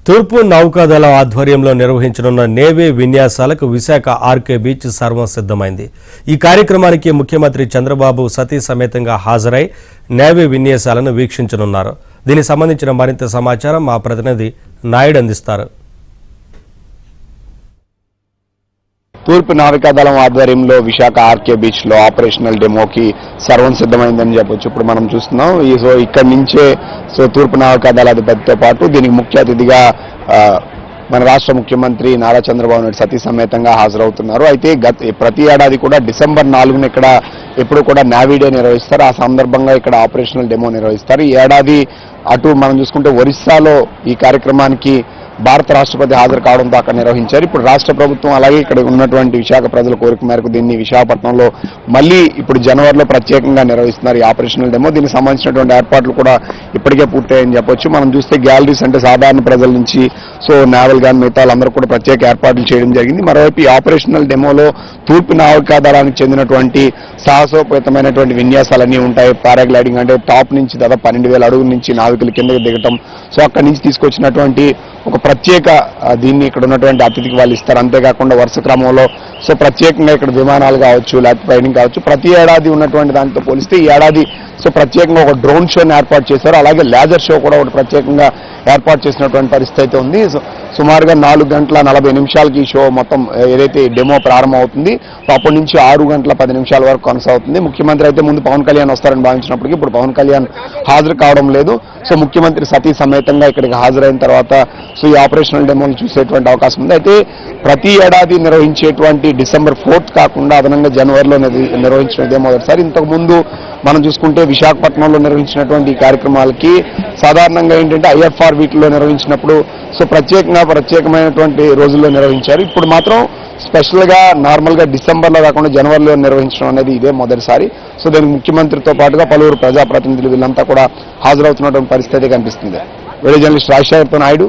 తూర్పు నౌకాదళ ఆధ్వర్యంలో నిర్వహించనున్న నేవీ విన్యాసాలకు విశాఖ ఆర్కే బీచ్ సర్వం సిద్ధమైంది. ఈ కార్యక్రమానికి ముఖ్యమంత్రి చంద్రబాబు సతీ సమేతంగా హాజరై నేవీ విన్యాసాలను వీక్షించనున్నారు. దీనికి సంబంధించిన మరింత సమాచారం మా ప్రతినిధి నాయుడు అందిస్తారు. తూర్పు నావికాదళం ఆధ్వర్యంలో విశాఖ ఆర్కే బీచ్ లో ఆపరేషనల్ డెమోకి సర్వం సిద్ధమైందని చెప్పొచ్చు. ఇప్పుడు మనం చూస్తున్నాం. ఇక్కడి నుంచే తూర్పు నావికాదళ అధిపతితో పాటు దీనికి ముఖ్య అతిథిగా మన రాష్ట్ర ముఖ్యమంత్రి నారా చంద్రబాబు నాయుడు సతీ సమేతంగా హాజరవుతున్నారు. అయితే ప్రతి ఏడాది కూడా డిసెంబర్ 4న ఇక్కడ ఎప్పుడు కూడా నేవీ డే నిర్వహిస్తారు. ఆ సందర్భంగా ఇక్కడ ఆపరేషనల్ డెమో నిర్వహిస్తారు. ఈ ఏడాది అటు మనం చూసుకుంటే ఒరిస్సాలో ఈ కార్యక్రమానికి భారత రాష్ట్రపతి హాజరు కావడంతో అక్కడ నిర్వహించారు. ఇప్పుడు రాష్ట్ర ప్రభుత్వం అలాగే ఇక్కడ ఉన్నటువంటి విశాఖ ప్రజల కోరిక మేరకు దీన్ని విశాఖపట్నంలో మళ్ళీ ఇప్పుడు జనవరిలో ప్రత్యేకంగా నిర్వహిస్తున్నారు ఈ ఆపరేషనల్ డెమో. దీనికి సంబంధించినటువంటి ఏర్పాట్లు కూడా ఇప్పటికే పూర్తయ్యని చెప్పొచ్చు. మనం చూస్తే గ్యాలరీస్ అంటే సాధారణ ప్రజల నుంచి నేవల్ గాన్ మిగతా వాళ్ళందరూ కూడా ప్రత్యేక ఏర్పాట్లు చేయడం జరిగింది. మరోవైపు ఈ ఆపరేషనల్ డెమోలో తూర్పు నావికాదళానికి చెందినటువంటి సాహసోపేతమైనటువంటి విన్యాసాలన్నీ ఉంటాయి. పారాగ్లైడింగ్ అంటే టాప్ నుంచి దాదాపు 12,000 అడుగుల నుంచి నావికులు కిందకి దిగటం, అక్కడి నుంచి తీసుకొచ్చినటువంటి ఒక ప్రత్యేక దీన్ని ఇక్కడ ఉన్నటువంటి అతిథికి వాళ్ళు ఇస్తారు. అంతేకాకుండా వరుస క్రమంలో ప్రత్యేకంగా ఇక్కడ విమానాలు కావచ్చు, లేకపోతే ట్రైనింగ్ కావచ్చు, ప్రతి ఏడాది ఉన్నటువంటి దానితో పోలిస్తే ఈ ఏడాది ప్రత్యేకంగా ఒక డ్రోన్ షోని ఏర్పాటు చేశారు. అలాగే లేజర్ షో కూడా ఒకటి ప్రత్యేకంగా ఏర్పాటు చేసినటువంటి పరిస్థితి ఉంది. సుమారుగా 4 గంటల 40 నిమిషాలకి ఈ షో మొత్తం ఏదైతే డెమో ప్రారంభం అవుతుంది అప్పటి నుంచి 6 గంటల 10 నిమిషాల వరకు కొనసాగుతుంది. ముఖ్యమంత్రి అయితే ముందు పవన్ కళ్యాణ్ వస్తారని భావించినప్పటికీ ఇప్పుడు పవన్ కళ్యాణ్ హాజరు కావడం లేదు. ముఖ్యమంత్రి సతీ సమేతంగా ఇక్కడికి హాజరైన తర్వాత ఈ ఆపరేషనల్ డెమోని చూసేటువంటి అవకాశం ఉంది. అయితే ప్రతి ఏడాది నిర్వహించేటువంటి డిసెంబర్ 4th కాకుండా అదనంగా జనవరిలో నిర్వహించిన ఇదే మొదటిసారి. ఇంతకుముందు మనం చూసుకుంటే విశాఖపట్నంలో నిర్వహించినటువంటి ఈ కార్యక్రమాలకి సాధారణంగా ఏంటంటే ఐఎఫ్ఆర్ వీక్లో నిర్వహించినప్పుడు ప్రత్యేకమైనటువంటి రోజుల్లో నిర్వహించారు. ఇప్పుడు మాత్రం స్పెషల్గా నార్మల్గా డిసెంబర్లో కాకుండా జనవరిలో నిర్వహించడం అనేది ఇదే మొదటిసారి. దానికి ముఖ్యమంత్రితో పాటుగా పలువురు ప్రజాప్రతినిధులు వీళ్ళంతా కూడా హాజరవుతున్నటువంటి పరిస్థితి కనిపిస్తుంది. వీడియో జర్నలిస్ట్ రాజశేఖర్తో నాయుడు.